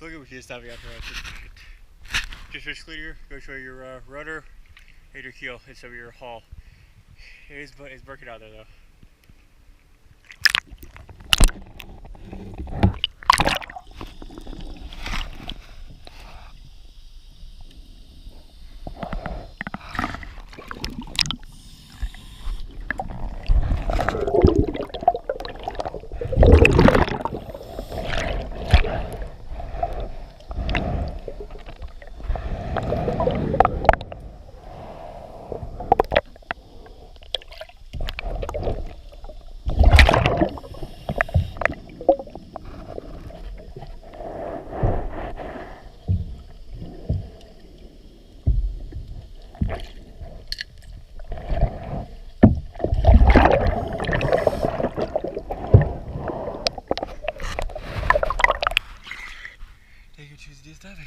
Look at what he's diving out there. Just basically here, go show your rudder and your keel instead of your hull. It's working out there though. Take your choose to do diving.